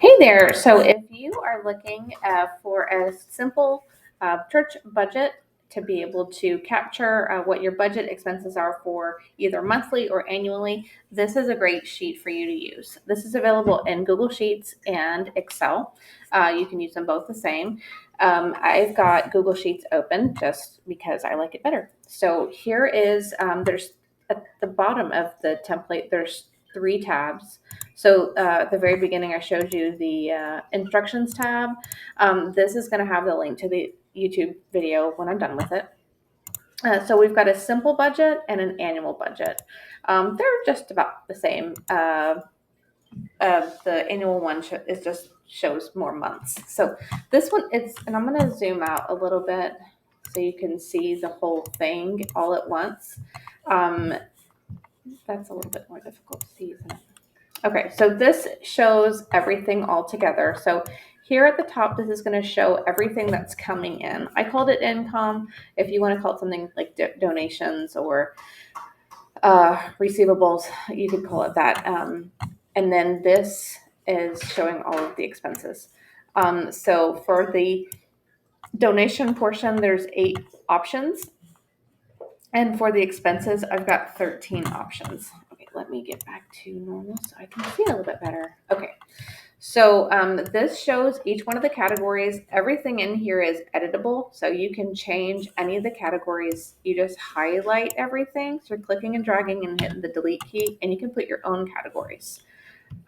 Hey there. So, if you are looking for a simple church budget to be able to capture what your budget expenses are for either monthly or annually, this is a great sheet for you to use. This is available in Google Sheets and Excel. You can use them both the same. I've got Google Sheets open just because I like it better. So, here is there's at the bottom of the template, there's three tabs. So at the very beginning, I showed you the instructions tab. This is going to have the link to the YouTube video when I'm done with it. So we've got a simple budget and an annual budget. They're just about the same. The annual one is just shows more months. So this one, and I'm going to zoom out a little bit so you can see the whole thing all at once. That's a little bit more difficult to see, isn't it? Okay, so this shows everything all together. So here at the top, this is going to show everything that's coming in. I called it income. If you want to call it something like donations or receivables, you could call it that. And then this is showing all of the expenses. So for the donation portion, there's 8 options. And for the expenses, I've got 13 options. Okay, let me get back to normal so I can see a little bit better. Okay, so this shows each one of the categories. Everything in here is editable, so you can change any of the categories. You just highlight everything. So you're clicking and dragging and hitting the delete key, and you can put your own categories.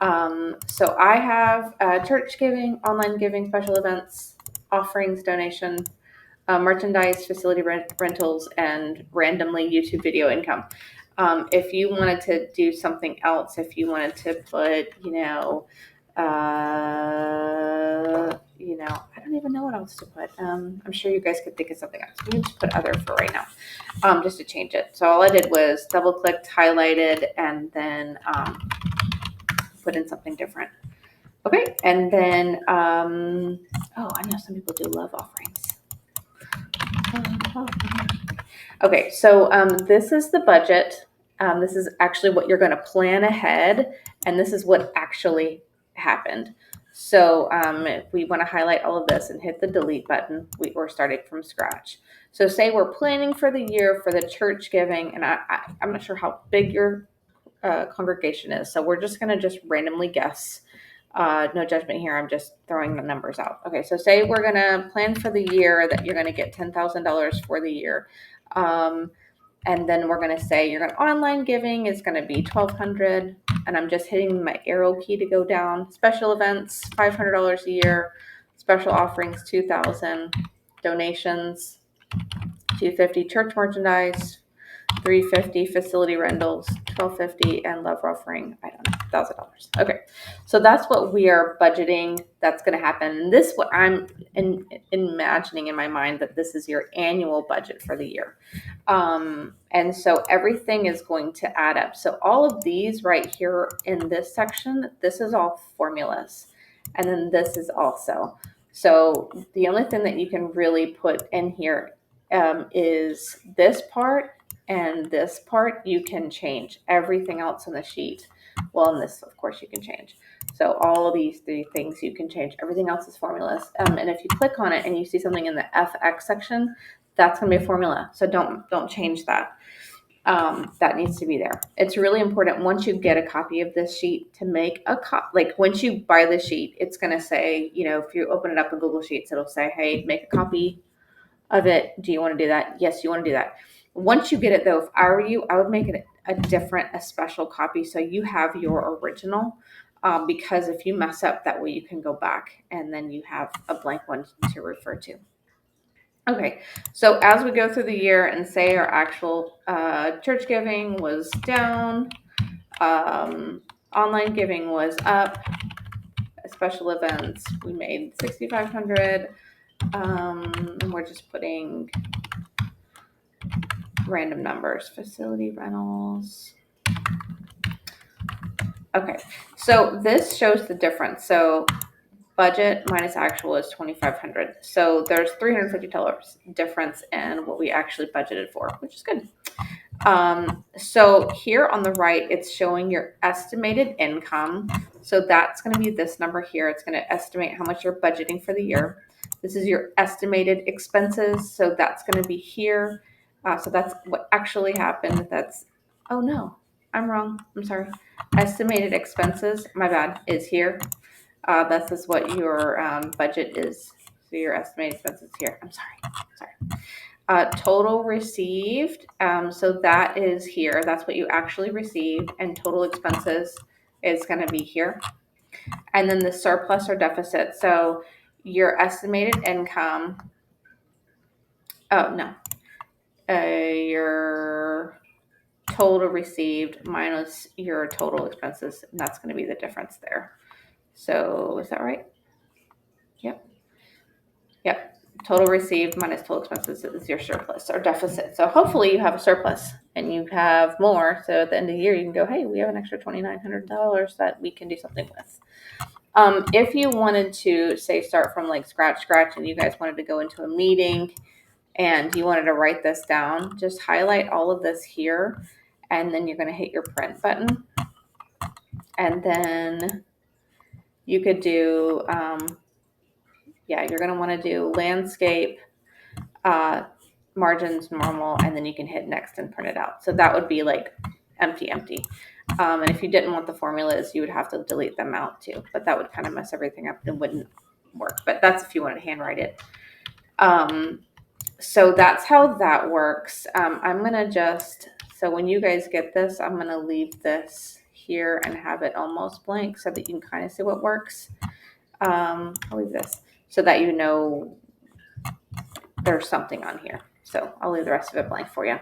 So I have church giving, online giving, special events, offerings, donation, merchandise, facility rentals, and randomly YouTube video income. If you wanted to do something else, if you wanted to put, I don't even know what else to put. I'm sure you guys could think of something else. We can just put other for right now, just to change it. So all I did was double clicked, highlighted, and then put in something different. Okay, and then, I know some people do love offerings. Okay, so this is the budget. This is actually what you're going to plan ahead, and this is what actually happened. So if we want to highlight all of this and hit the delete button, we're starting from scratch. So say we're planning for the year for the church giving, and I'm not sure how big your congregation is, so we're just going to just randomly guess. No judgment here. I'm just throwing the numbers out. Okay, so say we're going to plan for the year that you're going to get $10,000 for the year. And then we're going to say your online giving is going to be $1,200. And I'm just hitting my arrow key to go down. Special events, $500 a year. Special offerings, $2,000. Donations, $250. Church merchandise, $350. Facility rentals, $1,250, and love offering, I don't know, $1,000. Okay, so that's what we are budgeting. That's going to happen. And this, what I'm imagining in my mind, that this is your annual budget for the year. And so everything is going to add up. So all of these right here in this section, this is all formulas, and then this is also. So the only thing that you can really put in here is this part. And this part you can change. Everything else on the sheet, well, in this, of course, you can change. So all of these 3 things you can change. Everything else is formulas. And if you click on it and you see something in the FX section, that's going to be a formula. So don't change that. That needs to be there. It's really important once you get a copy of this sheet to make a copy. Like once you buy the sheet, it's going to say, if you open it up in Google Sheets, it'll say, hey, make a copy of it. Do you want to do that? Yes, you want to do that. Once you get it, though, if I were you, I would make it a special copy so you have your original, because if you mess up, that way you can go back and then you have a blank one to refer to. Okay, so as we go through the year and say our actual church giving was down, online giving was up, special events, we made $6,500, and we're just putting random numbers, facility rentals. Okay, so this shows the difference. So budget minus actual is $2,500. So there's $350 difference in what we actually budgeted for, which is good. So here on the right, it's showing your estimated income. So that's going to be this number here. It's going to estimate how much you're budgeting for the year. This is your estimated expenses. So that's going to be here. So that's what actually happened. That's, oh no, I'm wrong. I'm sorry. Estimated expenses, my bad, is here. This is what your budget is. So your estimated expenses here. I'm sorry. Total received, so that is here. That's what you actually received, and total expenses is going to be here. And then the surplus or deficit. So your estimated income. Oh no, your total received minus your total expenses, and that's going to be the difference there. So is that right? Yep. Yep. Total received minus total expenses is your surplus or deficit. So hopefully you have a surplus and you have more. So at the end of the year, you can go, hey, we have an extra $2,900 that we can do something with. If you wanted to say start from like scratch, and you guys wanted to go into a meeting and you wanted to write this down, just highlight all of this here, and then you're going to hit your print button. And then you could do, you're going to want to do landscape, margins normal, and then you can hit next and print it out. So that would be like empty. And if you didn't want the formulas, you would have to delete them out too, but that would kind of mess everything up and wouldn't work. But that's if you wanted to handwrite it. So that's how that works. I'm going to so when you guys get this, I'm going to leave this here and have it almost blank so that you can kind of see what works. I'll leave this so that you know there's something on here. So I'll leave the rest of it blank for you.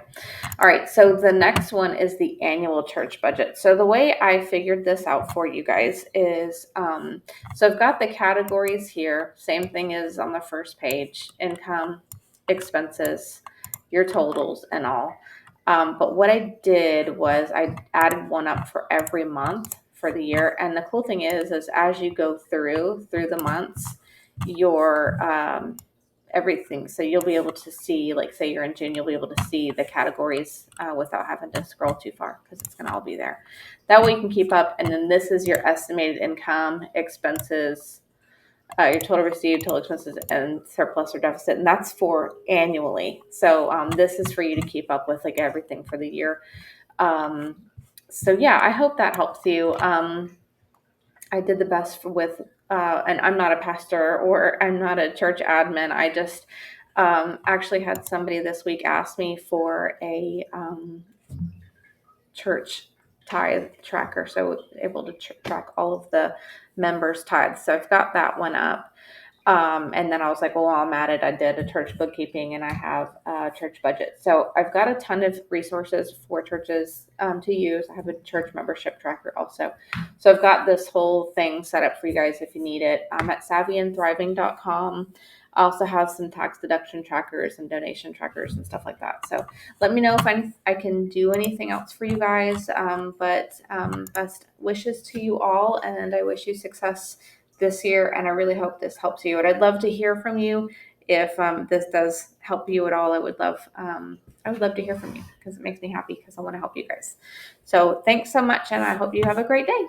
All right, so the next one is the annual church budget. So the way I figured this out for you guys is, so I've got the categories here, same thing as on the first page, income, expenses, your totals and all. But what I did was I added one up for every month for the year. And the cool thing is as you go through the months, your, everything. So you'll be able to see, like say you're in June, you'll be able to see the categories without having to scroll too far because it's going to all be there. That way you can keep up. And then this is your estimated income, expenses, your total received, total expenses, and surplus or deficit. And that's for annually. So this is for you to keep up with like everything for the year. So yeah, I hope that helps you. I did the best with, and I'm not a pastor or I'm not a church admin. I just actually had somebody this week ask me for a church tithe tracker, so able to track all of the members' tithes. So I've got that one up. And then I was like, well, while I'm at it, I did a church bookkeeping and I have a church budget. So I've got a ton of resources for churches to use. I have a church membership tracker also. So I've got this whole thing set up for you guys if you need it. I'm at savvyandthriving.com. I also have some tax deduction trackers and donation trackers and stuff like that. So let me know if I can do anything else for you guys. But best wishes to you all, and I wish you success this year, and I really hope this helps you. And I'd love to hear from you if this does help you at all. I would love to hear from you because it makes me happy because I want to help you guys. So thanks so much, and I hope you have a great day.